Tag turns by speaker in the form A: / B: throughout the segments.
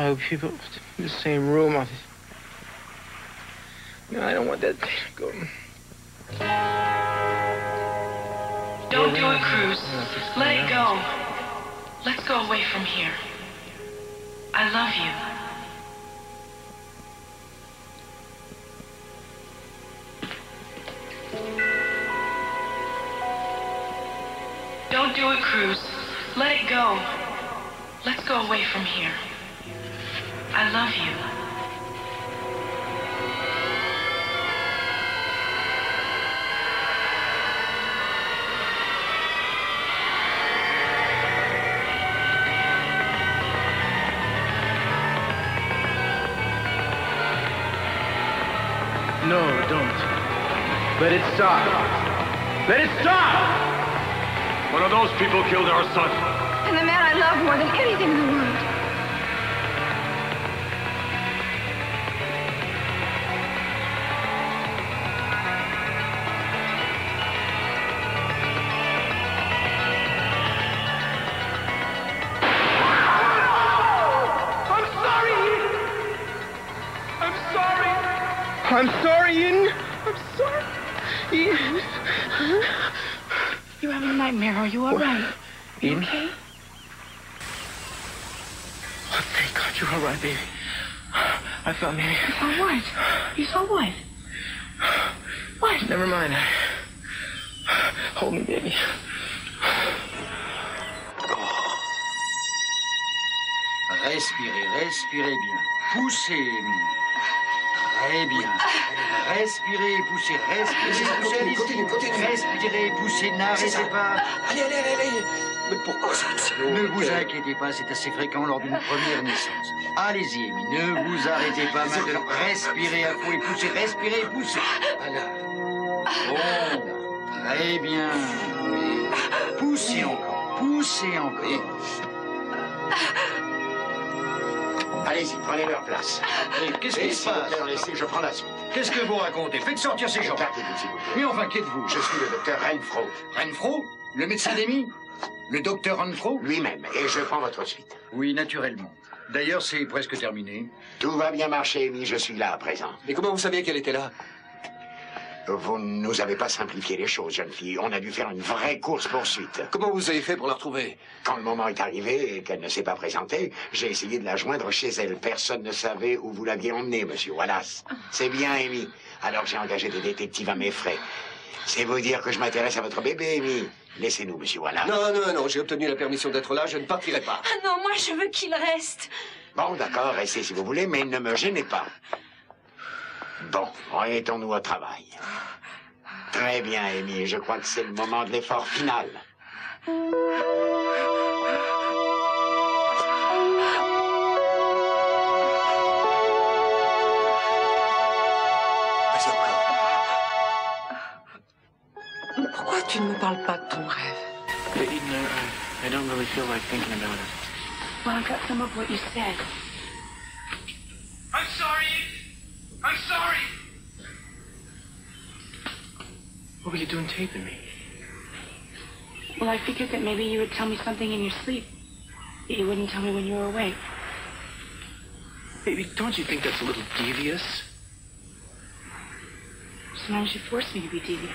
A: Oh, people in the same room. No, I don't want that to go.
B: Don't do it, Cruz. Let it go. Let's go away from here. I love you. Don't do it, Cruz. Let it go. Let's go away from here. I love you.
A: No, don't. Let it stop. Let it stop!
C: One of those people killed our son.
D: And the man I love more than anything in the world.
A: I'm sorry, Ian. I'm sorry. Ian.
B: You're having a nightmare. Are you all right? You
A: Ian?
B: okay?
A: Oh, thank God you're all right, baby. I thought maybe...
B: You saw what? You saw what? What?
A: Never mind. Hold me, baby.
E: Respirez, respirez bien. Poussez, Émile. Très bien. Respirez, poussez, respirez, poussez. Respirez, poussez, n'arrêtez pas.
F: Allez. Mais pourquoi ça
E: Ne vous inquiétez pas, c'est assez fréquent lors d'une première naissance. Allez-y, Émile, ne vous arrêtez pas maintenant. Respirez à fond et poussez, respirez et poussez.
F: Voilà.
E: Bon, très bien. Poussez encore, poussez encore.
F: Allez-y, prenez leur place.
E: Qu'est-ce qui se passe?
F: Je prends la suite.
E: Qu'est-ce que vous racontez? Faites sortir ces gens.
F: Écartez-vous, s'il vous plaît.
E: Mais enfin, qui êtes-vous?
F: Je suis le docteur Renfro.
E: Renfro? Le médecin d'Amy? Le docteur Renfro?
F: Lui-même. Et je prends votre suite.
E: Oui, naturellement. D'ailleurs, c'est presque terminé.
F: Tout va bien marcher, Amy. Je suis là à présent.
G: Mais comment vous saviez qu'elle était là?
F: Vous ne nous avez pas simplifié les choses, jeune fille. On a dû faire une vraie course-poursuite.
G: Comment vous avez fait pour la retrouver?
F: Quand le moment est arrivé et qu'elle ne s'est pas présentée, j'ai essayé de la joindre chez elle. Personne ne savait où vous l'aviez emmenée, monsieur Wallace. C'est bien, Amy. Alors j'ai engagé des détectives à mes frais. C'est vous dire que je m'intéresse à votre bébé, Amy. Laissez-nous, monsieur Wallace.
G: Non, j'ai obtenu la permission d'être là, je ne partirai pas.
D: Ah non, moi je veux qu'il reste.
F: Bon, d'accord, restez si vous voulez, mais ne me gênez pas. Bon, remettons-nous au travail. Très bien, Amy. Je crois que c'est le moment de l'effort final.
G: Vas-y encore.
B: Pourquoi tu ne me parles pas de ton rêve?
A: I don't really feel like thinking about it.
B: Well, I got some of what you said.
C: I'm sorry. I'm sorry.
A: What were you doing taping me?
B: Well, I figured that maybe you would tell me something in your sleep that you wouldn't tell me when you were awake.
A: Baby, don't you think that's a little devious?
B: Sometimes you force me to be devious.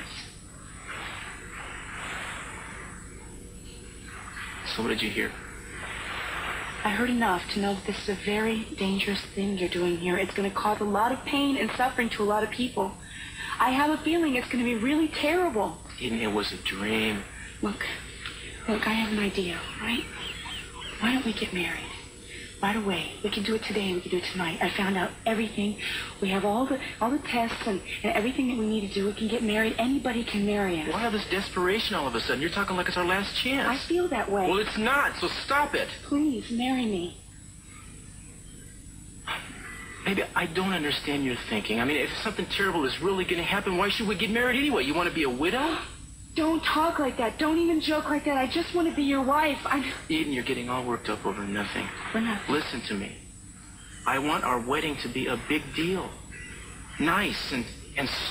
A: So what did you hear?
B: I heard enough to know that this is a very dangerous thing you're doing here. It's going to cause a lot of pain and suffering to a lot of people. I have a feeling it's going to be really terrible.
A: Eden, it was a dream.
B: Look, I have an idea, right? Why don't we get married? Right away. We can do it today, we can do it tonight. I found out everything. We have all the tests and everything that we need to do. We can get married. Anybody can marry us.
A: Why all this desperation all of a sudden? You're talking like it's our last chance.
B: I feel that way.
A: Well, it's not, so stop it.
B: Please, marry me.
A: Maybe I don't understand your thinking. I mean, if something terrible is really going to happen, why should we get married anyway? You want to be a widow?
B: Don't talk like that. Don't even joke like that. I just want to be your wife.
A: Eden, you're getting all worked up over nothing.
B: For nothing.
A: Listen to me. I want our wedding to be a big deal. Nice and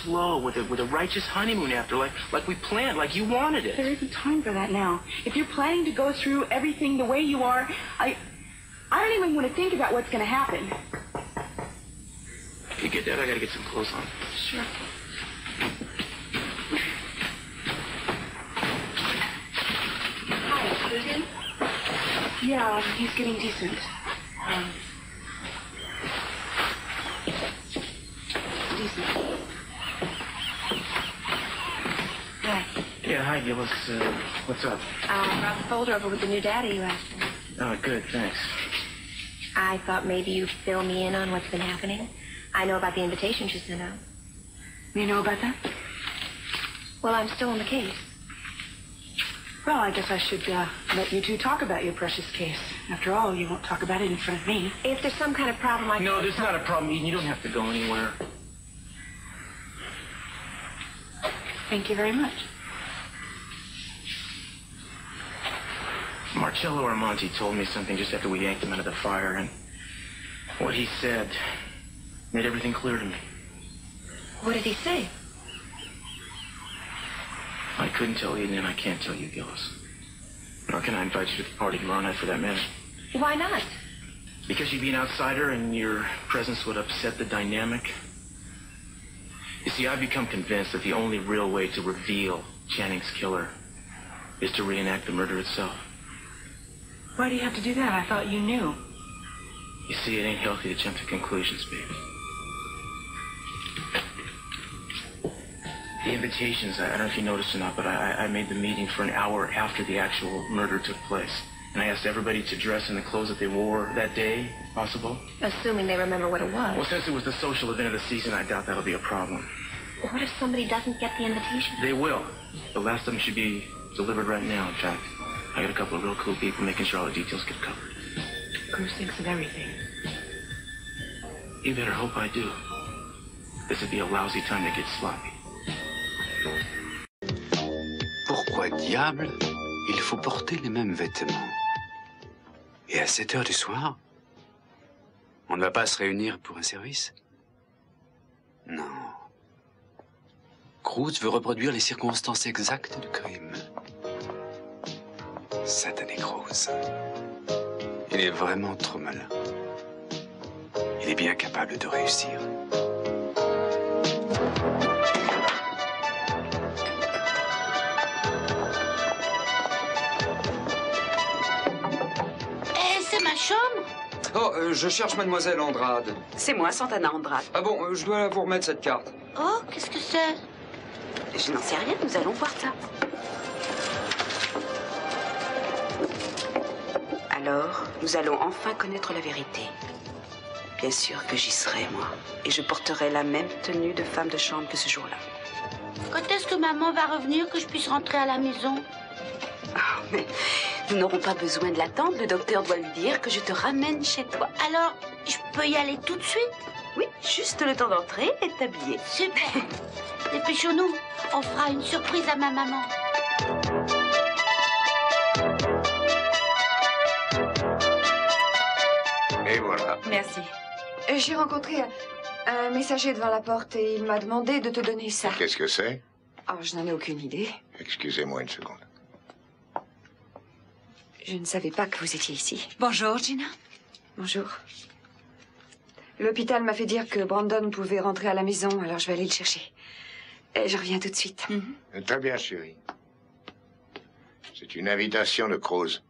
A: slow with a righteous honeymoon after, like we planned, like you wanted it.
B: There isn't time for that now. If you're planning to go through everything the way you are, I don't even want to think about what's going to happen.
A: You get that? I gotta get some clothes on.
B: Sure. Hi, Susan? Yeah, he's getting decent. Decent. Hi.
A: Yeah, hi, Gillis. What's up?
D: I brought the folder over with the new data you asked for.
A: Oh, good, thanks.
D: I thought maybe you'd fill me in on what's been happening. I know about the invitations you sent out.
B: You know about that?
D: Well, I'm still on the case.
B: Well, I guess I should let you two talk about your precious case. After all, you won't talk about it in front of me.
D: If there's some kind of problem, I
A: No, there's not a problem, Eden. You don't have to go anywhere.
B: Thank you very much.
A: Marcello Armanti told me something just after we yanked him out of the fire, and what he said made everything clear to me.
D: What did he say?
A: I couldn't tell Eden, and I can't tell you, Gillis. Nor can I invite you to the party tomorrow night for that matter.
D: Why not?
A: Because you'd be an outsider, and your presence would upset the dynamic. You see, I've become convinced that the only real way to reveal Channing's killer is to reenact the murder itself.
B: Why do you have to do that? I thought you knew.
A: You see, it ain't healthy to jump to conclusions, baby. The invitations, I don't know if you noticed or not, but I made the meeting for an hour after the actual murder took place. And I asked everybody to dress in the clothes that they wore that day, if possible.
D: Assuming they remember what it was.
A: Well, since it was the social event of the season, I doubt that'll be a problem.
D: What if somebody doesn't get the invitation?
A: They will. The last of them should be delivered right now, in fact. I got a couple of real cool people making sure all the details get covered.
B: Bruce thinks of everything.
A: You better hope I do. This would be a lousy time to get sloppy.
H: Pourquoi diable il faut porter les mêmes vêtements? Et à 7 heures du soir, on ne va pas se réunir pour un service? Non. Cruz veut reproduire les circonstances exactes du crime. Satané Cruz. Il est vraiment trop malin. Il est bien capable de réussir.
I: C'est ma chambre.
G: Oh, je cherche mademoiselle Andrade.
J: C'est moi, Santana Andrade.
G: Ah bon, je dois vous remettre cette carte.
I: Oh, qu'est-ce que c'est?
J: Je n'en sais rien, nous allons voir ça. Alors, nous allons enfin connaître la vérité. Bien sûr que j'y serai, moi. Et je porterai la même tenue de femme de chambre que ce jour-là.
I: Quand est-ce que maman va revenir, que je puisse rentrer à la maison?
J: Ah, mais nous n'aurons pas besoin de l'attendre. Le docteur doit lui dire que je te ramène chez toi.
I: Alors, je peux y aller tout de suite?
J: Oui, juste le temps d'entrer et de t'habiller.
I: Super. Dépêchons-nous. On fera une surprise à ma maman.
F: Et voilà.
K: Merci. J'ai rencontré un messager devant la porte et il m'a demandé de te donner ça.
F: Qu'est-ce que c'est?
K: Oh, je n'en ai aucune idée.
F: Excusez-moi une seconde.
K: Je ne savais pas que vous étiez ici.
J: Bonjour, Gina.
K: Bonjour. L'hôpital m'a fait dire que Brandon pouvait rentrer à la maison, alors je vais aller le chercher. Et je reviens tout de suite.
F: Très bien, chérie. C'est une invitation de Cruz.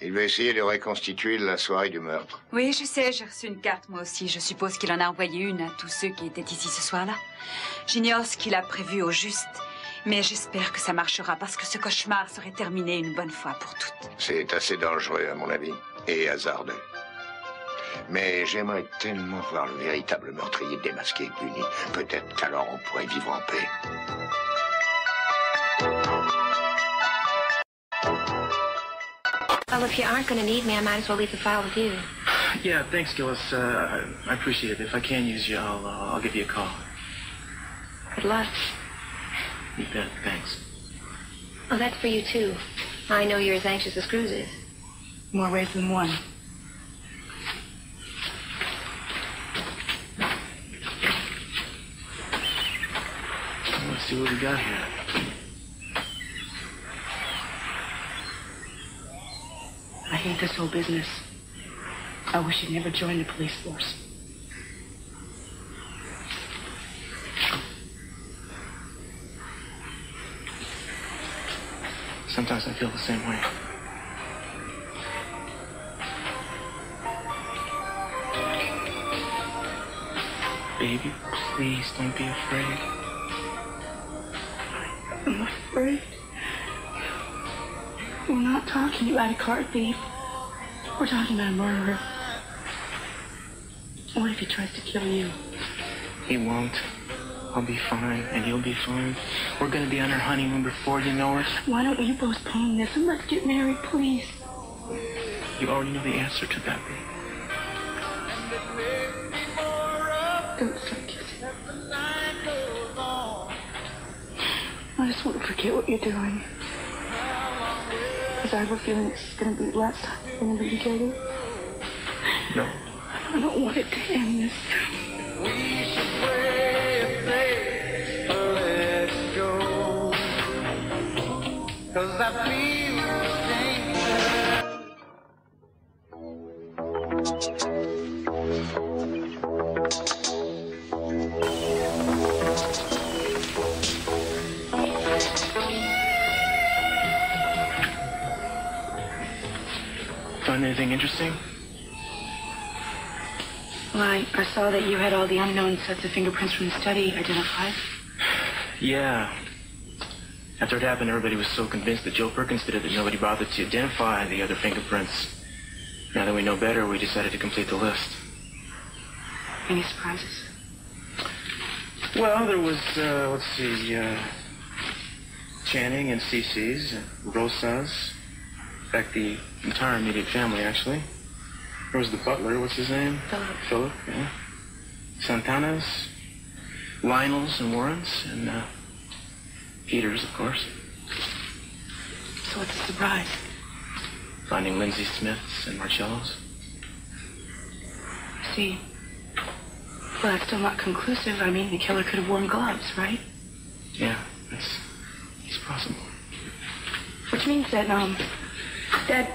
F: Il veut essayer de reconstituer la soirée du meurtre.
J: Oui, je sais, j'ai reçu une carte, moi aussi. Je suppose qu'il en a envoyé une à tous ceux qui étaient ici ce soir-là. J'ignore ce qu'il a prévu au juste, mais j'espère que ça marchera parce que ce cauchemar serait terminé une bonne fois pour toutes.
F: C'est assez dangereux, à mon avis, et hasardeux. Mais j'aimerais tellement voir le véritable meurtrier démasqué et puni. Peut-être qu'alors on pourrait vivre en paix.
D: Well, if you aren't going to need me, I might as well leave the file with you.
A: Yeah, thanks, Gillis. I appreciate it. If I can use you, I'll give you a call.
D: Good luck.
A: You bet. Thanks.
D: Oh, that's for you, too. I know you're as anxious as Cruz is.
B: More ways than one.
A: Let's see what we got here.
B: I hate this whole business. I wish you'd never joined the police force.
A: Sometimes I feel the same way. Baby, please don't be afraid.
B: I'm afraid. We're not talking about a car thief. We're talking about a murderer. What if he tries to kill you?
A: He won't. I'll be fine, and you'll be fine. We're gonna be on our honeymoon before you know it.
B: Why don't you postpone this and let's get married, please?
A: You already know the answer to that, baby.
B: Don't start kissing. I just want to forget what you're doing. Because I have a feeling it's going to be the last time we're going to be together.
A: No.
B: I don't want it to end this.
C: We should pray and say, let's go. 'Cause I feel
A: Find anything interesting?
B: Well, I saw that you had all the unknown sets of fingerprints from the study identified.
A: Yeah. After it happened, everybody was so convinced that Joe Perkins did it that nobody bothered to identify the other fingerprints. Now that we know better, we decided to complete the list.
B: Any surprises?
A: Well, there was, let's see, Channing and Cece's, Rosa's. In fact, the entire immediate family, actually. There was the butler, what's his name? Philip, yeah. Santana's, Lionel's and Warren's, and Peter's, of course.
B: So what's the surprise?
A: Finding Lindsay Smith's and Marcello's.
B: See. Well, that's still not conclusive. I mean, the killer could have worn gloves, right?
A: Yeah, it's possible.
B: Which means that, that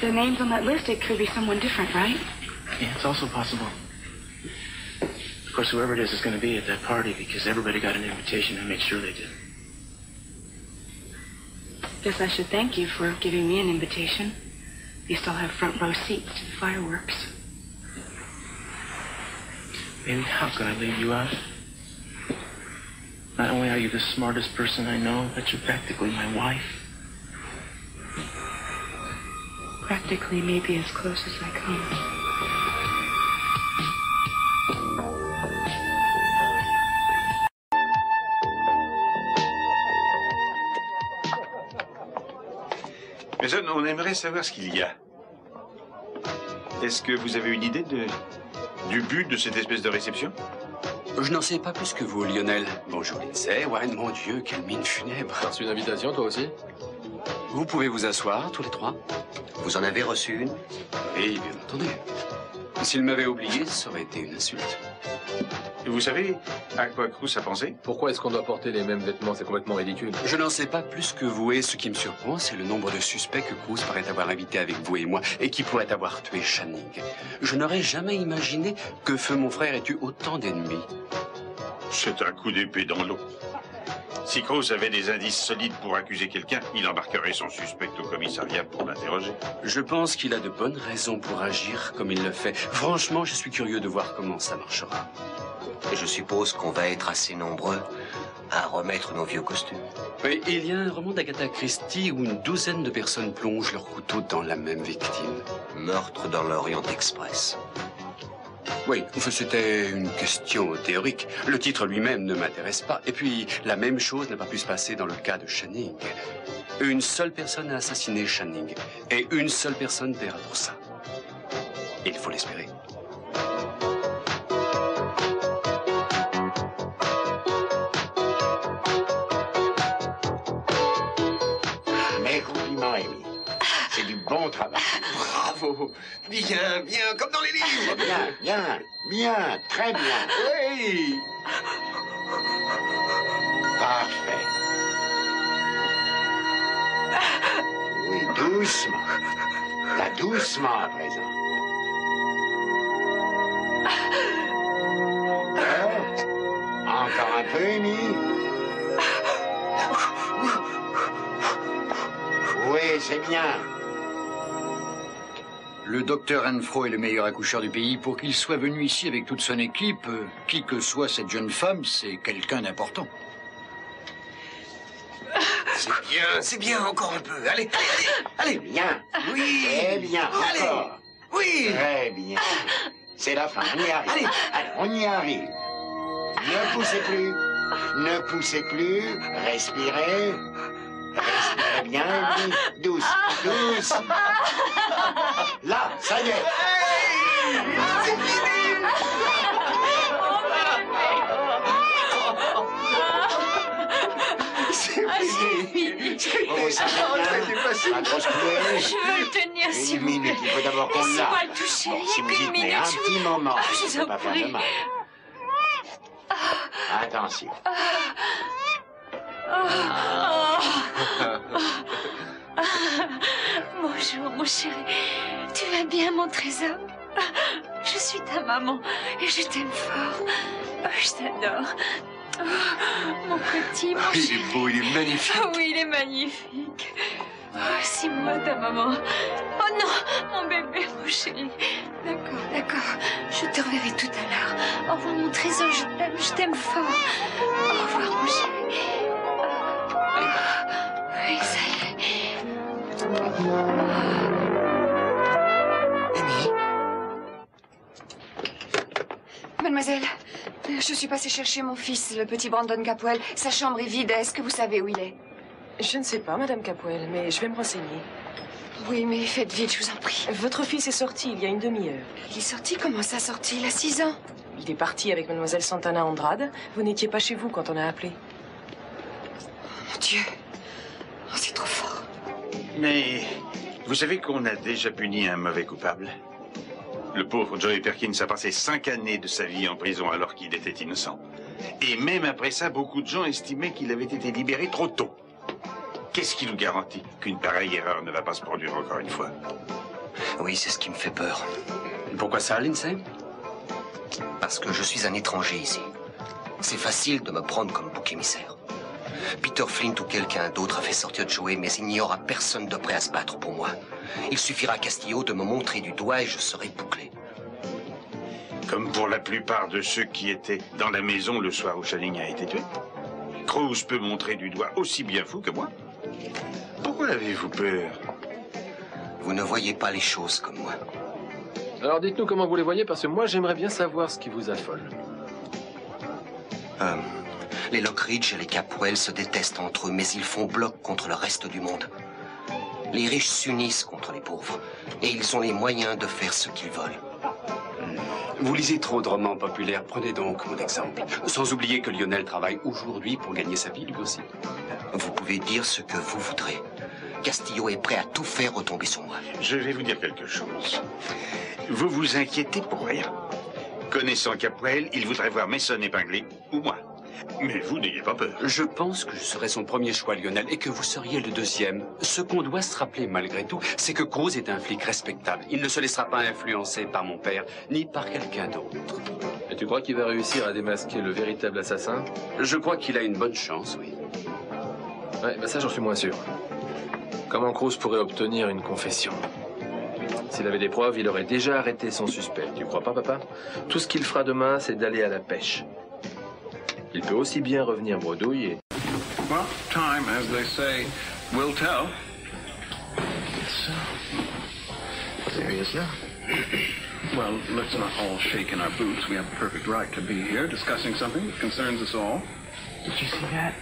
B: the names on that list, it could be someone different, right?
A: Yeah, it's also possible. Of course, whoever it is going to be at that party because everybody got an invitation and made sure they did.
B: Guess I should thank you for giving me an invitation. At least I'll have front row seats to the fireworks.
A: Baby, how could I leave you out? Not only are you the smartest person I know, but you're practically my wife.
B: Practically maybe as close as I come.
L: Mason, on aimerait savoir ce qu'il y a. Est-ce que vous avez une idée du but de cette espèce de réception?
H: Je n'en sais pas plus que vous, Lionel. Bonjour, Lindsay. Warren, mon Dieu, quelle mine funèbre.
M: T'as reçu une invitation, toi aussi?
H: Vous pouvez vous asseoir, tous les trois.
N: Vous en avez reçu une?
H: Oui, bien entendu. S'il m'avait oublié, ça aurait été une insulte.
L: Vous savez à quoi Cruz a pensé?
M: Pourquoi est-ce qu'on doit porter les mêmes vêtements? C'est complètement ridicule.
H: Je n'en sais pas plus que vous, et ce qui me surprend, c'est le nombre de suspects que Cruz paraît avoir invité avec vous et moi, et qui pourraient avoir tué Channing. Je n'aurais jamais imaginé que feu mon frère ait eu autant d'ennemis.
L: C'est un coup d'épée dans l'eau. Si Cruz avait des indices solides pour accuser quelqu'un, il embarquerait son suspect au commissariat pour l'interroger.
H: Je pense qu'il a de bonnes raisons pour agir comme il le fait. Franchement, je suis curieux de voir comment ça marchera.
N: Je suppose qu'on va être assez nombreux à remettre nos vieux costumes.
H: Oui, il y a un roman d'Agatha Christie où une douzaine de personnes plongent leur couteau dans la même victime.
N: Meurtre dans l'Orient Express.
H: Oui, c'était une question théorique. Le titre lui-même ne m'intéresse pas. Et puis, la même chose n'a pas pu se passer dans le cas de Channing. Une seule personne a assassiné Channing. Et une seule personne paiera pour ça. Il faut l'espérer.
F: Mes compliments, Amy. C'est du bon travail.
N: Bravo. Bien, bien, comme dans les livres.
F: Bien, bien, bien, très bien.
N: Oui.
F: Parfait. Oui, doucement. Là, doucement à présent. Encore un peu, Amy. Oui, c'est bien.
E: Le docteur Renfro est le meilleur accoucheur du pays. Pour qu'il soit venu ici avec toute son équipe, qui que soit cette jeune femme, c'est quelqu'un d'important.
N: C'est bien, encore un peu. Allez, allez, allez.
F: Bien.
N: Oui.
F: Très bien,
N: Allez.
F: encore.
N: Oui.
F: Très bien. C'est la fin, on y arrive.
N: Allez.
F: Allez, on y arrive. Ne poussez plus. Ne poussez plus. Respirez. Respirez bien, Amy. Douce, douce. Là, ça y est.
N: C'est fini.
F: C'est fini. Oh, ça va bien. Pas trop secoué.
J: Je veux le tenir, s'il
F: Une
J: vous plaît.
F: minute, il faut d'abord qu'on
J: Laissez-moi
F: l'a.
J: le toucher.
F: Bon, si vous y
J: Une
F: tenez
J: minute,
F: un
J: s'il vous
F: petit
J: plaît.
F: moment,
J: Ah, je
F: ça
J: vous
F: ne
J: en
F: va pas faire
J: prie.
F: de mal. Attention.
J: Bonjour, mon chéri. Tu vas bien, mon trésor? Je suis ta maman et je t'aime fort. Je t'adore. Mon petit, mon
N: Il
J: chéri.
N: est beau, il est magnifique.
J: Ah oui, il est magnifique. C'est moi, ta maman. Oh non, mon bébé, mon chéri. D'accord, d'accord. Je te reverrai tout à l'heure. Au revoir, mon trésor. Je t'aime fort. Au revoir, mon chéri. Oui, ça y est.
K: Mademoiselle, je suis passée chercher mon fils, le petit Brandon Capwell. Sa chambre est vide. Est-ce que vous savez où il est?
O: Je ne sais pas, Madame Capwell, mais je vais me renseigner.
K: Oui, mais faites vite, je vous en prie.
O: Votre fils est sorti il y a une demi-heure.
K: Il est sorti? Comment ça sorti? Il a 6 ans.
O: Il est parti avec Mademoiselle Santana Andrade. Vous n'étiez pas chez vous quand on a appelé.
K: Mon Dieu. Oh, c'est trop fort.
L: Mais vous savez qu'on a déjà puni un mauvais coupable. Le pauvre Joey Perkins a passé 5 années de sa vie en prison alors qu'il était innocent. Et même après ça, beaucoup de gens estimaient qu'il avait été libéré trop tôt. Qu'est-ce qui nous garantit qu'une pareille erreur ne va pas se produire encore une fois?
N: Oui, c'est ce qui me fait peur.
H: Pourquoi ça, Lindsay?
N: Parce que je suis un étranger ici. C'est facile de me prendre comme bouc émissaire. Peter Flint ou quelqu'un d'autre a fait sortir Joey, mais il n'y aura personne de prêt à se battre pour moi. Il suffira à Castillo de me montrer du doigt et je serai bouclé.
L: Comme pour la plupart de ceux qui étaient dans la maison le soir où Channing a été tué. Cruz peut montrer du doigt aussi bien vous que moi. Pourquoi avez-vous peur?
N: Vous ne voyez pas les choses comme moi.
M: Alors dites-nous comment vous les voyez, parce que moi j'aimerais bien savoir ce qui vous affole.
N: Les Lockridge et les Capwell se détestent entre eux, mais ils font bloc contre le reste du monde. Les riches s'unissent contre les pauvres, et ils ont les moyens de faire ce qu'ils veulent.
H: Vous lisez trop de romans populaires, prenez donc mon exemple. Sans oublier que Lionel travaille aujourd'hui pour gagner sa vie, lui aussi.
N: Vous pouvez dire ce que vous voudrez. Castillo est prêt à tout faire retomber sur moi.
L: Je vais vous dire quelque chose. Vous vous inquiétez pour rien. Connaissant Capwell, il voudrait voir Mason épinglé, ou moi. Mais vous n'ayez pas peur.
H: Je pense que je serai son premier choix, Lionel, et que vous seriez le deuxième. Ce qu'on doit se rappeler malgré tout, c'est que Cruz est un flic respectable. Il ne se laissera pas influencer par mon père, ni par quelqu'un d'autre.
M: Et tu crois qu'il va réussir à démasquer le véritable assassin?
H: Je crois qu'il a une bonne chance, oui.
M: Ouais, bah ça j'en suis moins sûr. Comment Cruz pourrait obtenir une confession? S'il avait des preuves, il aurait déjà arrêté son suspect. Tu crois pas, papa? Tout ce qu'il fera demain, c'est d'aller à la pêche. Il peut aussi bien revenir bredouille et...
P: Well, time, as they say, will tell.
A: So, there he is now.
P: Well, let's not all shake in our boots. We have a perfect right to be here discussing something that concerns us all.
A: Did you see that?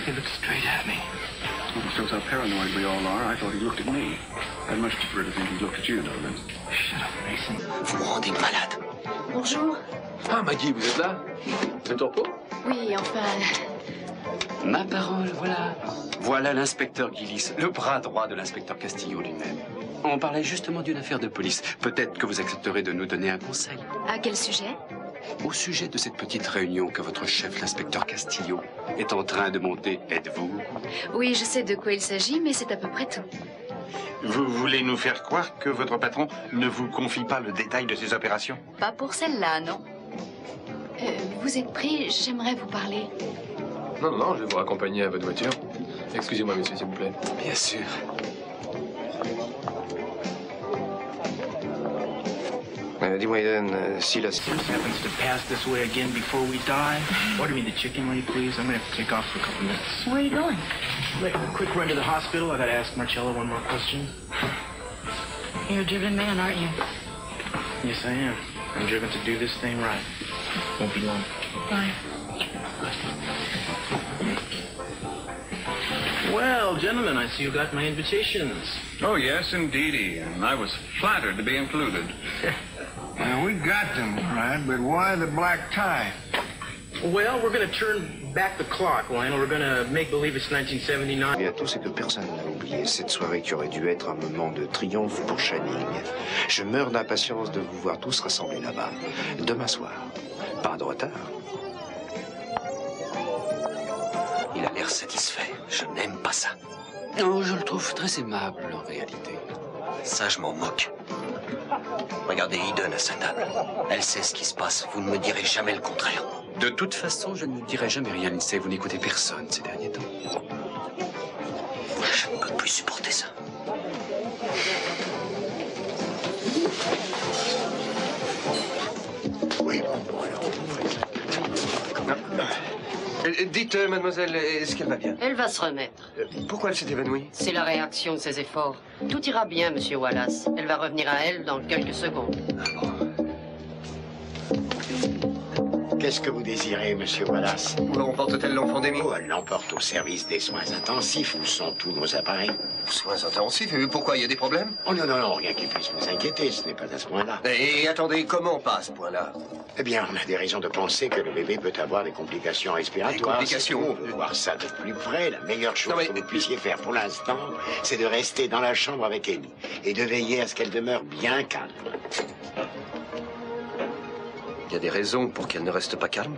A: He looked straight at me.
P: Well, it shows how paranoid we all are. I thought he looked at me. I'd much prefer to think he looked at you, Donovan.
A: Shut up, Mason.
N: Vous me rendez malade.
I: Bonjour.
M: Ah, Maggie, vous êtes là? C'est ton repos?
I: Oui, enfin...
H: Ma parole, voilà. Voilà l'inspecteur Gillis, le bras droit de l'inspecteur Castillo lui-même. On parlait justement d'une affaire de police. Peut-être que vous accepterez de nous donner un conseil.
I: À quel sujet?
H: Au sujet de cette petite réunion que votre chef, l'inspecteur Castillo, est en train de monter. Êtes-vous?
I: Oui, je sais de quoi il s'agit, mais c'est à peu près tout.
L: Vous voulez nous faire croire que votre patron ne vous confie pas le détail de ses opérations?
I: Pas pour celle-là, non.
Q: Vous êtes pris, j'aimerais vous parler.
M: Non, non, non, je vais vous raccompagner à votre voiture. Excusez-moi, monsieur, s'il vous plaît.
H: Bien sûr.
R: Dis-moi, Eden, si la...
A: happens to pass this way again before we die, order me the chicken leg, please. I'm gonna have to take off for a couple minutes.
B: Where are you going?
A: Like a quick run to the hospital. I gotta ask Marcello one more question.
B: You're a driven man, aren't you?
A: Yes, I am. I'm driven to do this thing right. Won't be long.
B: Bye.
A: Well, gentlemen, I see you got my invitations.
P: Oh, yes, indeedy. And I was flattered to be included.
C: Well, we got them, right, but why the black tie?
A: Well, we're going to turn back the clock, Lionel. We're going to make believe it's 1979.
R: Et à tout, c'est que personne n'a oublié cette soirée qui aurait dû être un moment de triomphe pour Channing. Je meurs d'impatience de vous voir tous rassemblés là-bas. Demain soir. Pas de retard.
N: Il a l'air satisfait. Je n'aime pas ça.
H: Non, je le trouve très aimable, en réalité.
N: Ça, je m'en moque. Regardez Eden à sa table. Elle sait ce qui se passe. Vous ne me direz jamais le contraire.
H: De toute façon, je ne dirai jamais rien, Lindsay. Vous n'écoutez personne ces derniers temps.
N: Je ne peux plus supporter ça.
F: Oui.
S: Dites, mademoiselle, est-ce qu'elle va bien?
T: Elle va se remettre.
S: Pourquoi elle s'est évanouie?
T: C'est la réaction de ses efforts. Tout ira bien, monsieur Wallace. Elle va revenir à elle dans quelques secondes.
F: Qu'est-ce que vous désirez, monsieur Wallace?
S: Où emporte-t-elle l'enfant d'Amy?
F: Oh, elle l'emporte au service des soins intensifs. Où sont tous nos appareils?
S: Soins intensifs? Pourquoi? Il y a des problèmes?
F: Oh non, non, non, rien qui puisse vous inquiéter. Ce n'est pas à ce point-là.
S: Et attendez, comment pas à ce point-là?
F: Eh bien, on a des raisons de penser que le bébé peut avoir des complications respiratoires.
S: Des complications?
F: Si on veut voir ça de plus près, la meilleure chose que vous puissiez faire pour l'instant, c'est de rester dans la chambre avec Amy et de veiller à ce qu'elle demeure bien calme.
S: Il y a des raisons pour qu'elle ne reste pas calme?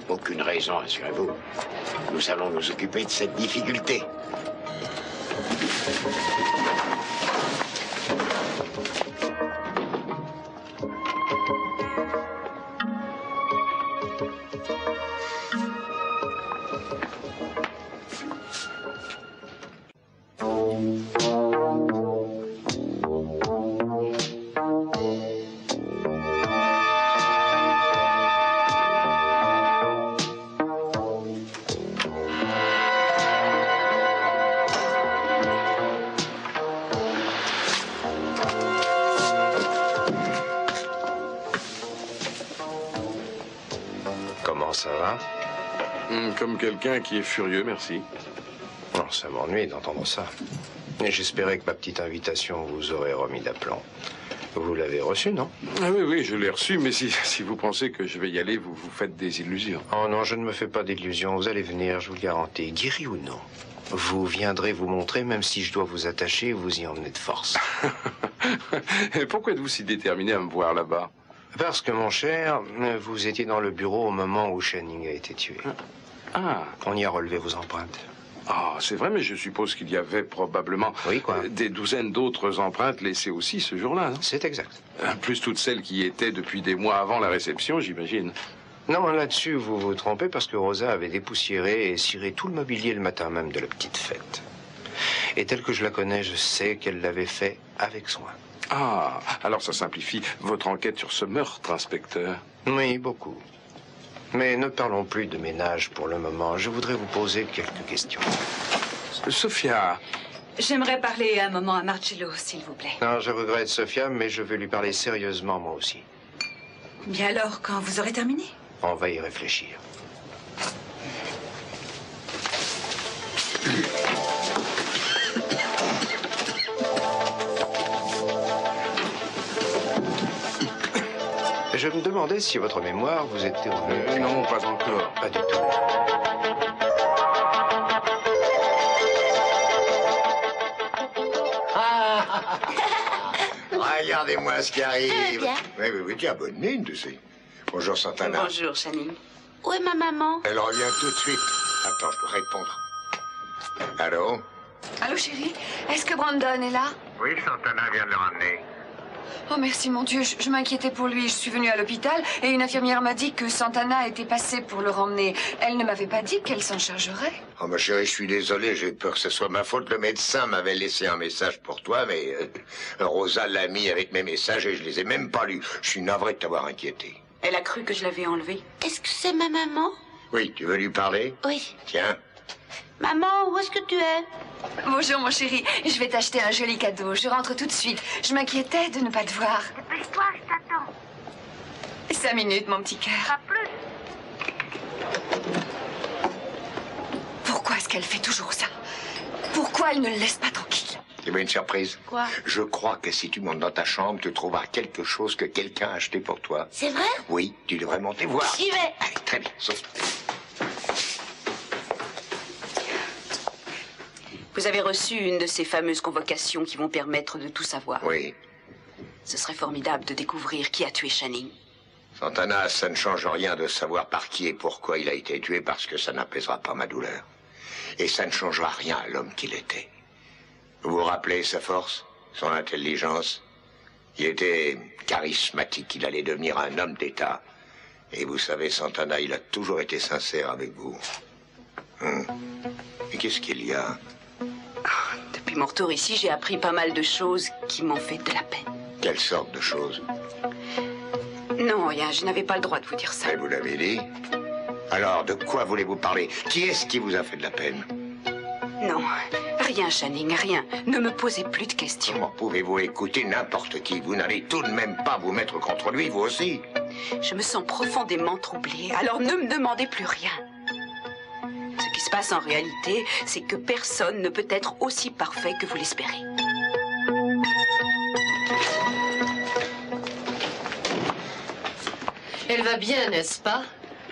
F: Aucune raison, assurez-vous. Nous allons nous occuper de cette difficulté.
R: Ça va?
U: Comme quelqu'un qui est furieux, merci.
R: Non, ça m'ennuie d'entendre ça. Et j'espérais que ma petite invitation vous aurait remis d'aplomb. Vous l'avez reçue, non?
U: Ah oui, oui, je l'ai reçue, mais si vous pensez que je vais y aller, vous vous faites des illusions.
R: Oh non, je ne me fais pas d'illusions. Vous allez venir, je vous le garantis. Guéri ou non, vous viendrez vous montrer, même si je dois vous attacher et vous y emmener de force.
U: Et pourquoi êtes-vous si déterminé à me voir là-bas?
R: Parce que, mon cher, vous étiez dans le bureau au moment où Channing a été tué.
U: Ah.
R: On y a relevé vos empreintes.
U: Ah, c'est vrai, mais je suppose qu'il y avait probablement des douzaines d'autres empreintes laissées aussi ce jour-là, non?
R: C'est exact.
U: Plus toutes celles qui y étaient depuis des mois avant la réception, j'imagine.
R: Non, là-dessus, vous vous trompez parce que Rosa avait dépoussiéré et ciré tout le mobilier le matin même de la petite fête. Et tel que je la connais, je sais qu'elle l'avait fait avec soin.
U: Ah, alors ça simplifie votre enquête sur ce meurtre, inspecteur.
R: Oui, beaucoup. Mais ne parlons plus de ménage pour le moment. Je voudrais vous poser quelques questions.
U: Sophia.
J: J'aimerais parler un moment à Marcello, s'il vous plaît.
R: Non, je regrette, Sophia, mais je veux lui parler sérieusement, moi aussi.
J: Bien alors, quand vous aurez terminé?
R: On va y réfléchir. Je me demandais si votre mémoire vous était revenue.
U: Non, pas encore.
R: Pas du tout.
F: Regardez-moi ce qui arrive.
I: bien.
F: Oui, oui, oui, tiens, bonne mine, tu sais. Bonjour, Santana.
J: Bonjour, Channing.
I: Où est ma maman?
F: Elle revient tout de suite. Attends, je peux répondre. Allô?
K: Allô, chérie? Est-ce que Brandon est là?
F: Oui, Santana vient de le ramener.
K: Oh, merci, mon Dieu. Je m'inquiétais pour lui. Je suis venue à l'hôpital et une infirmière m'a dit que Santana était passée pour le ramener. Elle ne m'avait pas dit qu'elle s'en chargerait.
F: Oh, ma chérie, je suis désolé. J'ai peur que ce soit ma faute. Le médecin m'avait laissé un message pour toi, mais Rosa l'a mis avec mes messages et je les ai même pas lus. Je suis navré de t'avoir inquiété.
J: Elle a cru que je l'avais enlevé.
I: Est-ce que c'est ma maman?
F: Oui, tu veux lui parler?
I: Oui.
F: Tiens.
I: Maman, où est-ce que tu es?
K: Bonjour, mon chéri. Je vais t'acheter un joli cadeau. Je rentre tout de suite. Je m'inquiétais de ne pas te voir.
I: Dépêche-toi, je t'attends.
K: 5 minutes, mon petit cœur.
I: Pas plus.
K: Pourquoi est-ce qu'elle fait toujours ça? Pourquoi elle ne le laisse pas tranquille?
F: Tu veux une surprise?
I: Quoi?
F: Je crois que si tu montes dans ta chambre, tu trouveras quelque chose que quelqu'un a acheté pour toi.
I: C'est vrai?
F: Oui, tu devrais monter voir.
I: J'y vais.
F: Allez, très bien, saute.
J: Vous avez reçu une de ces fameuses convocations qui vont permettre de tout savoir.
F: Oui.
J: Ce serait formidable de découvrir qui a tué Channing.
F: Santana, ça ne change rien de savoir par qui et pourquoi il a été tué parce que ça n'apaisera pas ma douleur. Et ça ne changera rien à l'homme qu'il était. Vous vous rappelez sa force, son intelligence? Il était charismatique, il allait devenir un homme d'État. Et vous savez, Santana, il a toujours été sincère avec vous. Et qu'est-ce qu'il y a?
J: Depuis mon retour ici, j'ai appris pas mal de choses qui m'ont fait de la peine.
F: Quelle sorte de choses?
J: Non, rien, je n'avais pas le droit de vous dire ça.
F: Mais vous l'avez dit. Alors, de quoi voulez-vous parler? Qui est-ce qui vous a fait de la peine?
J: Non, rien, Channing, rien. Ne me posez plus de questions.
F: Comment pouvez-vous écouter n'importe qui? Vous n'allez tout de même pas vous mettre contre lui, vous aussi.
J: Je me sens profondément troublée, alors ne me demandez plus rien. Ce qui se passe en réalité, c'est que personne ne peut être aussi parfait que vous l'espérez.
T: Elle va bien, n'est-ce pas?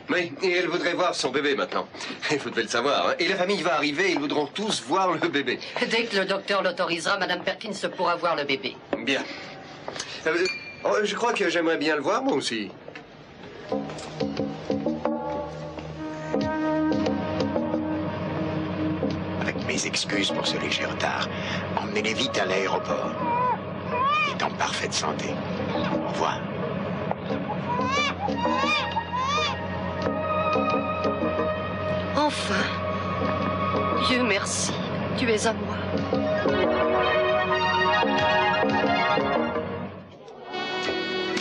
S: Oui, et elle voudrait voir son bébé maintenant. Vous devez le savoir, hein. Et la famille va arriver, ils voudront tous voir le bébé.
T: Dès que le docteur l'autorisera, Madame Perkins pourra voir le bébé.
S: Bien. Je crois que j'aimerais bien le voir, moi aussi.
F: Avec mes excuses pour ce léger retard, emmenez-les vite à l'aéroport. Il est en parfaite santé. Au revoir.
T: Enfin. Dieu merci. Tu es à moi.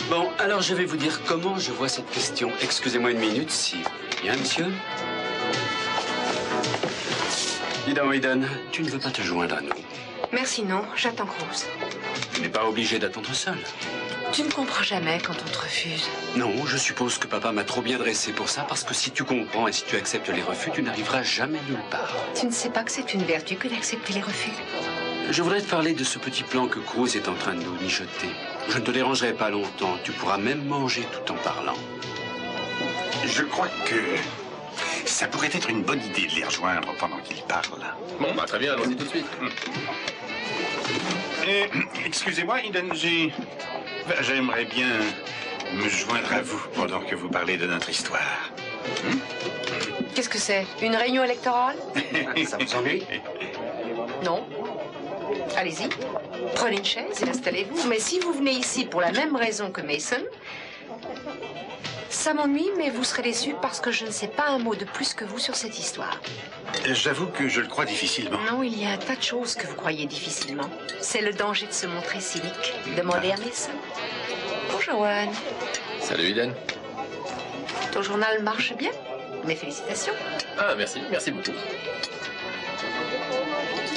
H: Bon, alors je vais vous dire comment je vois cette question. Excusez-moi une minute, si... Bien, monsieur? Dis donc, Eden, tu ne veux pas te joindre à nous?
K: Merci, non. J'attends Rose.
H: Tu n'es pas obligé d'attendre seul.
K: Tu ne comprends jamais quand on te refuse.
H: Non, je suppose que papa m'a trop bien dressé pour ça, parce que si tu comprends et si tu acceptes les refus, tu n'arriveras jamais nulle part.
K: Tu ne sais pas que c'est une vertu que d'accepter les refus.
H: Je voudrais te parler de ce petit plan que Cruz est en train de nous mijoter. Je ne te dérangerai pas longtemps. Tu pourras même manger tout en parlant.
L: Je crois que ça pourrait être une bonne idée de les rejoindre pendant qu'ils parlent.
M: Bon, bah très bien, allons-y tout de suite.
L: Excusez-moi, Eden, j'aimerais bien me joindre à vous pendant que vous parlez de notre histoire.
K: Qu'est-ce que c'est? Une réunion électorale?
F: Ça vous ennuie?
K: Non. Allez-y. Prenez une chaise et installez-vous. Mais si vous venez ici pour la même raison que Mason, ça m'ennuie, mais vous serez déçu parce que je ne sais pas un mot de plus que vous sur cette histoire.
L: J'avoue que je le crois difficilement.
K: Non, il y a un tas de choses que vous croyez difficilement. C'est le danger de se montrer cynique. Demandez à Mason. Bonjour, Juan.
M: Salut, Eden.
K: Ton journal marche bien? Mes félicitations.
M: Ah, merci, merci beaucoup.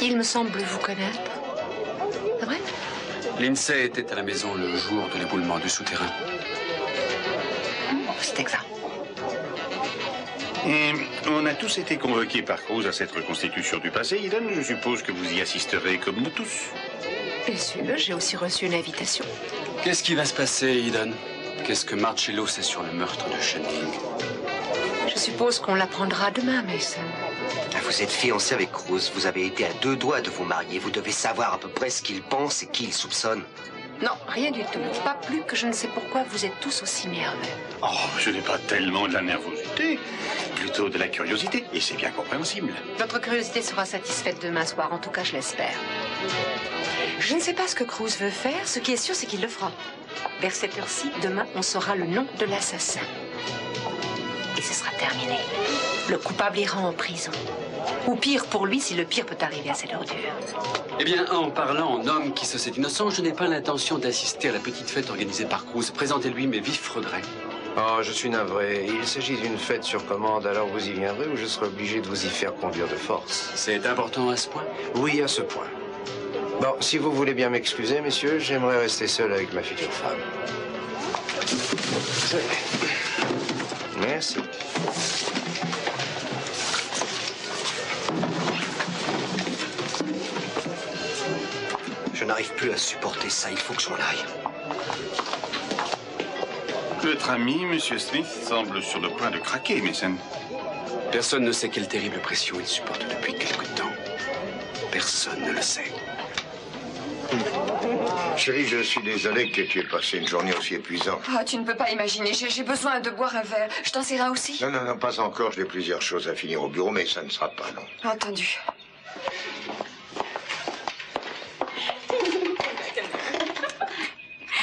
K: Il me semble vous connaître. C'est vrai?
H: Lindsay était à la maison le jour de l'éboulement du souterrain.
K: C'est exact.
L: Et on a tous été convoqués par Cruz à cette reconstitution du passé, Eden. Je suppose que vous y assisterez comme nous tous.
K: Bien sûr, j'ai aussi reçu une invitation.
H: Qu'est-ce qui va se passer, Eden? Qu'est-ce que Marcello sait sur le meurtre de Channing?
K: Je suppose qu'on l'apprendra demain, Mason.
N: Vous êtes fiancé avec Cruz. Vous avez été à 2 doigts de vous marier. Vous devez savoir à peu près ce qu'il pense et qui il soupçonne.
K: Non, rien du tout. Pas plus que je ne sais pourquoi vous êtes tous aussi nerveux.
L: Oh, je n'ai pas tellement de la nervosité, plutôt de la curiosité, et c'est bien compréhensible.
K: Votre curiosité sera satisfaite demain soir, en tout cas je l'espère.
O: Je ne sais pas ce que Cruz veut faire. Ce qui est sûr, c'est qu'il le fera. Vers cette heure-ci, demain, on saura le nom de l'assassin. Et ce sera terminé. Le coupable ira en prison. Ou pire pour lui, si le pire peut arriver à cette ordure.
H: Eh bien, en parlant en homme qui se sait innocent, je n'ai pas l'intention d'assister à la petite fête organisée par Cruz. Présentez-lui mes vifs regrets.
R: Oh, je suis navré. Il s'agit d'une fête sur commande, alors vous y viendrez ou je serai obligé de vous y faire conduire de force.
H: C'est important à ce point?
R: Oui, à ce point. Bon, si vous voulez bien m'excuser, messieurs, j'aimerais rester seul avec ma future femme. Merci.
N: Je n'arrive plus à supporter ça, il faut que je m'en aille.
L: Votre ami, Monsieur Smith, semble sur le point de craquer, Mason.
H: Personne ne sait quelle terrible pression il supporte depuis quelque temps. Personne ne le sait.
C: Chérie, je suis désolé que tu aies passé une journée aussi épuisante.
K: Ah, tu ne peux pas imaginer. J'ai besoin de boire un verre. Je t'en sers un aussi?
C: Non, non, non, pas encore. J'ai plusieurs choses à finir au bureau, mais ça ne sera pas long.
K: Entendu.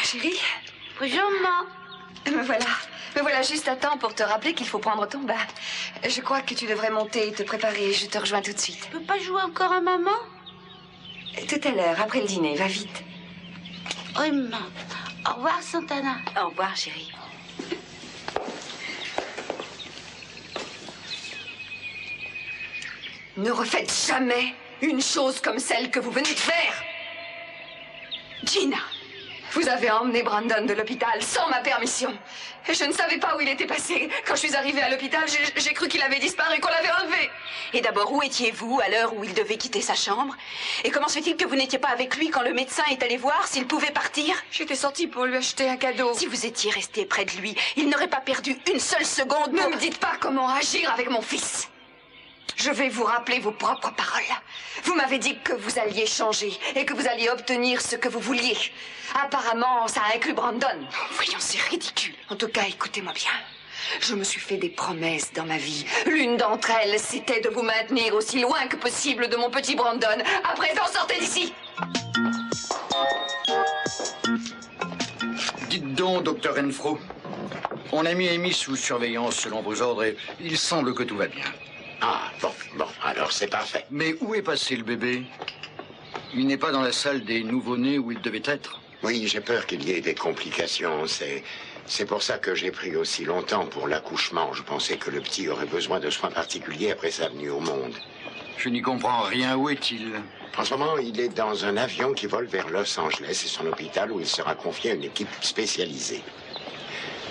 K: Chérie?
I: Bonjour, maman.
K: Me voilà juste à temps pour te rappeler qu'il faut prendre ton bain. Je crois que tu devrais monter et te préparer. Je te rejoins tout de suite.
I: Tu peux pas jouer encore à maman?
K: Tout à l'heure, après le dîner. Va vite.
I: Oui, maman. Au revoir, Santana.
K: Au revoir, chérie. Ne refaites jamais une chose comme celle que vous venez de faire. Gina, vous avez emmené Brandon de l'hôpital sans ma permission. Et je ne savais pas où il était passé. Quand je suis arrivée à l'hôpital, j'ai cru qu'il avait disparu, qu'on l'avait enlevé.
J: Et d'abord, où étiez-vous à l'heure où il devait quitter sa chambre? Et comment se fait-il que vous n'étiez pas avec lui quand le médecin est allé voir s'il pouvait partir?
K: J'étais sortie pour lui acheter un cadeau.
J: Si vous étiez resté près de lui, il n'aurait pas perdu une seule seconde pour...
K: Ne me dites pas comment agir avec mon fils. Je vais vous rappeler vos propres paroles. Vous m'avez dit que vous alliez changer et que vous alliez obtenir ce que vous vouliez. Apparemment, ça inclut Brandon.
J: Voyons, c'est ridicule.
K: En tout cas, écoutez-moi bien. Je me suis fait des promesses dans ma vie. L'une d'entre elles, c'était de vous maintenir aussi loin que possible de mon petit Brandon. À présent, sortez d'ici.
E: Dites donc, docteur Renfro, on a mis Amy sous surveillance selon vos ordres et il semble que tout va bien.
F: Ah, bon, alors c'est parfait.
E: Mais où est passé le bébé? Il n'est pas dans la salle des nouveau-nés où il devait être?
F: Oui, j'ai peur qu'il y ait des complications. C'est pour ça que j'ai pris aussi longtemps pour l'accouchement. Je pensais que le petit aurait besoin de soins particuliers après sa venue au monde.
E: Je n'y comprends rien. Où est-il?
F: En ce moment, il est dans un avion qui vole vers Los Angeles et son hôpital où il sera confié à une équipe spécialisée.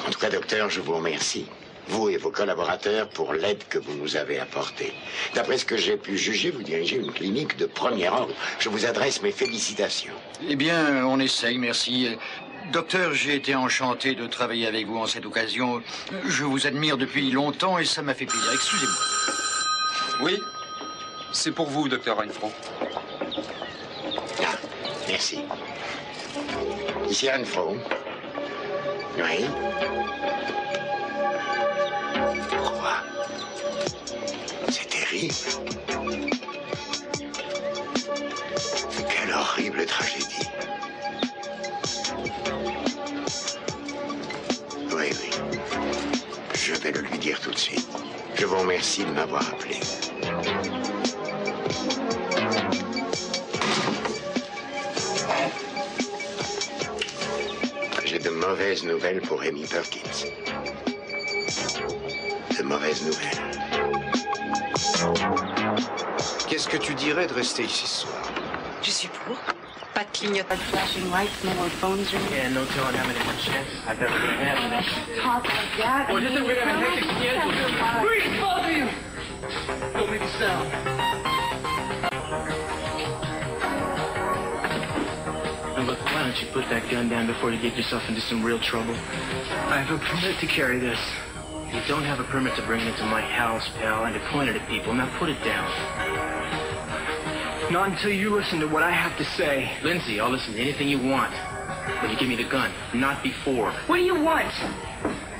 F: En tout cas, docteur, je vous remercie. Vous et vos collaborateurs pour l'aide que vous nous avez apportée. D'après ce que j'ai pu juger, vous dirigez une clinique de premier ordre. Je vous adresse mes félicitations.
E: Eh bien, on essaye, merci. Docteur, j'ai été enchanté de travailler avec vous en cette occasion. Je vous admire depuis longtemps et ça m'a fait plaisir. Excusez-moi.
H: Oui, c'est pour vous, docteur Renfro.
F: Ah, merci. Ici Renfro. Oui. Pourquoi? C'est terrible. Quelle horrible tragédie. Oui. Je vais le lui dire tout de suite. Je vous remercie de m'avoir appelé. J'ai de mauvaises nouvelles pour Amy Perkins. De mauvaises nouvelles.
R: Qu'est-ce que tu dirais de rester ici ce soir?
K: Je suis pour. Pas de clignotant.
B: Flashing lights, no more phones ringing.
A: Yeah, no telling how many more chances I've ever been having.
B: Talk like that.
A: Well, just that we're gonna have a hectic schedule. Please, both of you! Don't make a sound. Now, look, why don't you put that gun down before you get yourself into some real trouble? I have a permit to carry this. You don't have a permit to bring it into my house, pal, and to point it at people. Now put it down. Not until you listen to what I have to say. Lindsay, I'll listen to anything you want. But you give me the gun, not before.
B: What do you want?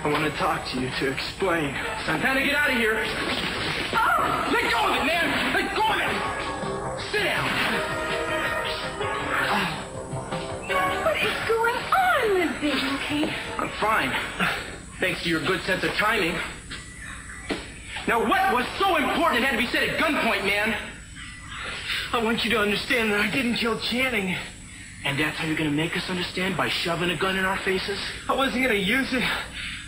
A: I want to talk to you, to explain. Santana, get out of here! Oh! Let go of it, man! Let go of it! Sit down! fine. Thanks to your good sense of timing. Now, what was so important it had to be said at gunpoint, man?
C: I want you to understand that I didn't kill Channing.
A: And that's how you're gonna make us understand? By shoving a gun in our faces?
C: I wasn't gonna use it.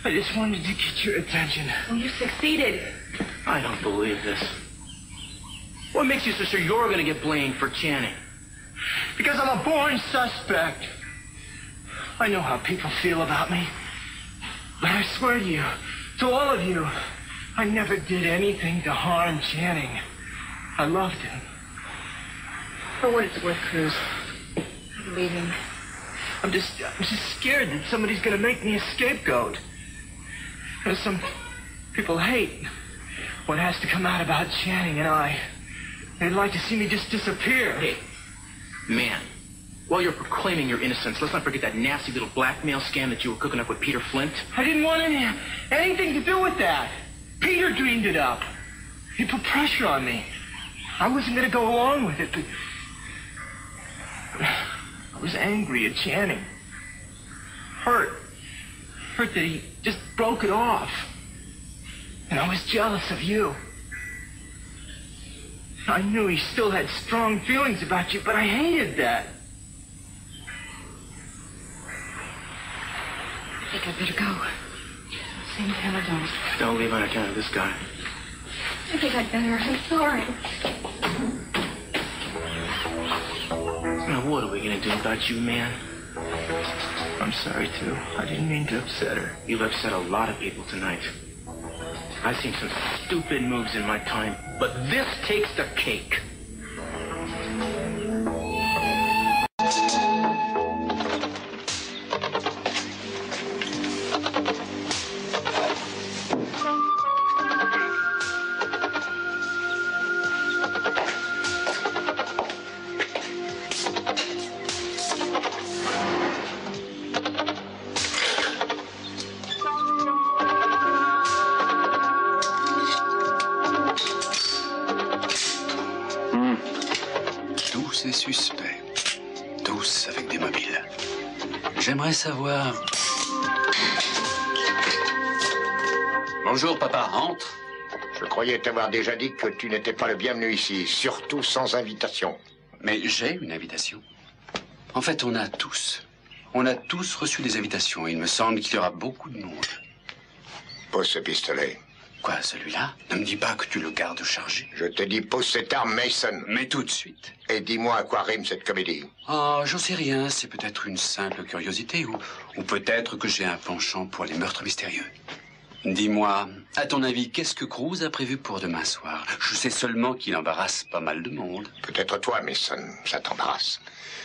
C: I just wanted to get your attention.
B: Well, you succeeded.
A: I don't believe this. What makes you so sure you're gonna get blamed for Channing?
C: Because I'm a born suspect. I know how people feel about me. But I swear to you, to all of you, I never did anything to harm Channing. I loved him.
B: For what it's worth, Cruz, I believe him.
C: I'm just scared that somebody's gonna make me a scapegoat. Because some people hate what has to come out about Channing and I. They'd like to see me just disappear.
A: Hey, man, while you're proclaiming your innocence, let's not forget that nasty little blackmail scam that you were cooking up with Peter Flint.
C: I didn't want anything to do with that. Peter dreamed it up. He put pressure on me. I wasn't gonna go along with it, but I was angry at Channing. Hurt that he just broke it off. And I was jealous of you. I knew he still had strong feelings about you, but I hated that.
B: I think I better go. Same time,
A: Don't leave on account of this guy.
B: I think I'd better. I'm sorry.
A: Now, what are we gonna do about you, man?
C: I'm sorry, too. I didn't mean to upset her.
A: You've upset a lot of people tonight. I've seen some stupid moves in my time, but this takes the cake.
H: C'est suspect. Tous avec des mobiles. J'aimerais savoir... Bonjour, papa. Entre.
F: Je croyais t'avoir déjà dit que tu n'étais pas le bienvenu ici, surtout sans invitation.
H: Mais j'ai une invitation. En fait, on a tous reçu des invitations. Il me semble qu'il y aura beaucoup de monde.
F: Pose ce pistolet.
H: Quoi, celui-là? Ne me dis pas que tu le gardes chargé.
F: Je te dis, pose cette arme, Mason.
H: Mais tout de suite.
F: Et dis-moi à quoi rime cette comédie.
H: Oh, j'en sais rien. C'est peut-être une simple curiosité ou peut-être que j'ai un penchant pour les meurtres mystérieux. Dis-moi, à ton avis, qu'est-ce que Cruz a prévu pour demain soir? Je sais seulement qu'il embarrasse pas mal de monde.
F: Peut-être toi, Mason, ça t'embarrasse.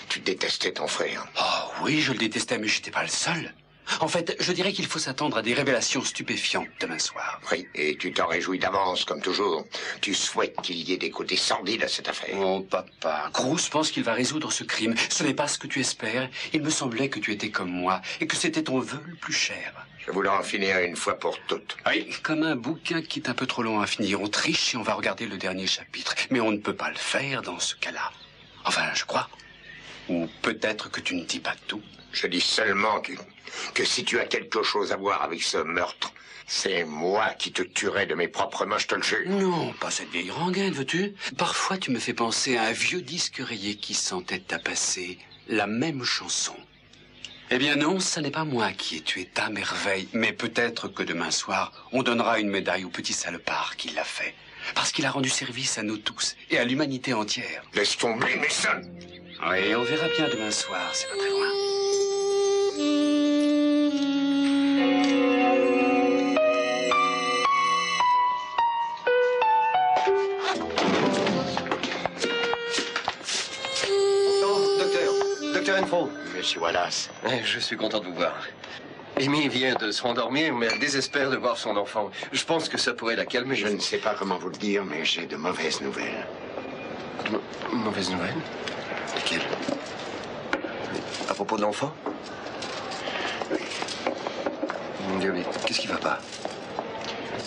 F: Tu détestais ton frère.
H: Oh oui, je le détestais, mais j'étais pas le seul. En fait, je dirais qu'il faut s'attendre à des révélations stupéfiantes demain soir.
F: Oui, et tu t'en réjouis d'avance, comme toujours. Tu souhaites qu'il y ait des côtés sordides à cette affaire.
H: Oh, papa, Cruz pense qu'il va résoudre ce crime. Ce n'est pas ce que tu espères. Il me semblait que tu étais comme moi et que c'était ton vœu le plus cher.
F: Je voulais en finir une fois pour toutes.
H: Oui, comme un bouquin qui est un peu trop long à finir. On triche et on va regarder le dernier chapitre. Mais on ne peut pas le faire dans ce cas-là. Enfin, je crois. Ou peut-être que tu ne dis pas tout.
F: Je dis seulement que si tu as quelque chose à voir avec ce meurtre, c'est moi qui te tuerai de mes propres mains, je te le jure.
H: Non, pas cette vieille rengaine, veux-tu? Parfois, tu me fais penser à un vieux disque rayé qui s'entête à passer la même chanson. Eh bien non, ce n'est pas moi qui ai tué ta merveille, mais peut-être que demain soir, on donnera une médaille au petit salopard qui l'a fait. Parce qu'il a rendu service à nous tous et à l'humanité entière.
F: Laisse tomber, Mason.
H: Oui, on verra bien demain soir, c'est pas très loin.
S: Docteur Enfold.
F: Monsieur Wallace.
S: Je suis content de vous voir. Amy vient de se rendormir, mais elle désespère de voir son enfant. Je pense que ça pourrait la calmer.
F: Je ne sais pas comment vous le dire, mais j'ai de mauvaises nouvelles.
S: Mauvaises nouvelles? Lesquelles? À propos de l'enfant? Mon Dieu, mais qu'est-ce qui va pas?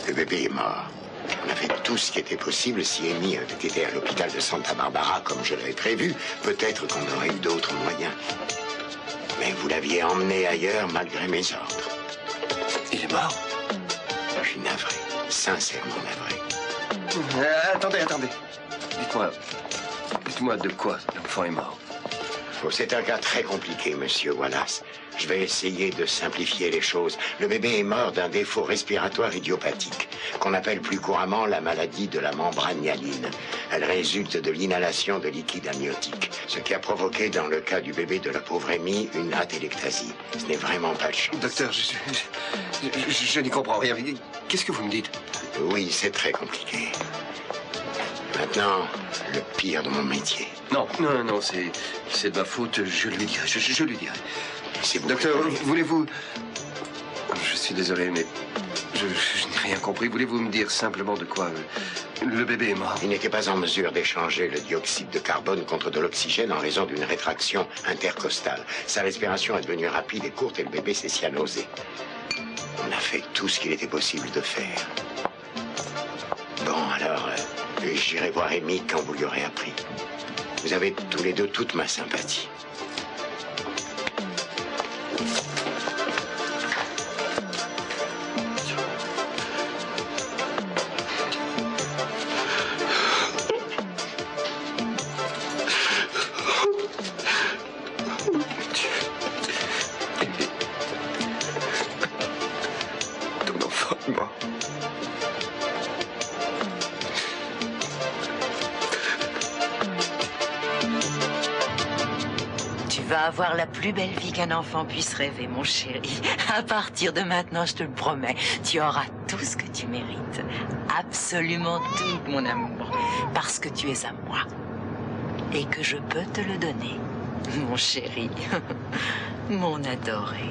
F: Le bébé est mort. On a fait tout ce qui était possible. Si Amy avait été à l'hôpital de Santa Barbara, comme je l'avais prévu, peut-être qu'on aurait eu d'autres moyens. Mais vous l'aviez emmené ailleurs malgré mes ordres. morte. Je suis navré, sincèrement navré.
S: Attendez. Dites-moi de quoi l'enfant est mort.
F: Oh, c'est un cas très compliqué, monsieur Wallace. Je vais essayer de simplifier les choses. Le bébé est mort d'un défaut respiratoire idiopathique, qu'on appelle plus couramment la maladie de la membrane hyaline. Elle résulte de l'inhalation de liquide amniotique, ce qui a provoqué, dans le cas du bébé de la pauvre Amy, une atelectasie. Ce n'est vraiment pas de chance.
S: Docteur, je n'y comprends rien. Qu'est-ce que vous me dites?
F: Oui, c'est très compliqué. Maintenant, le pire de mon métier.
S: Non, c'est de ma faute, je lui dirai, je lui dirai. Docteur, voulez-vous... Je suis désolé, mais je n'ai rien compris. Voulez-vous me dire simplement de quoi le bébé est mort?
F: Il n'était pas en mesure d'échanger le dioxyde de carbone contre de l'oxygène en raison d'une rétraction intercostale. Sa respiration est devenue rapide et courte et le bébé s'est cyanosé. On a fait tout ce qu'il était possible de faire. Bon, alors, j'irai voir Amy quand vous lui aurez appris. Vous avez tous les deux toute ma sympathie.
S: Ton enfant est mort.
G: Tu vas avoir la plus belle vie qu'un enfant puisse rêver, mon chéri. À partir de maintenant, je te le promets, tu auras tout ce que tu mérites. Absolument tout, mon amour. Parce que tu es à moi. Et que je peux te le donner. Mon chéri. Mon adoré.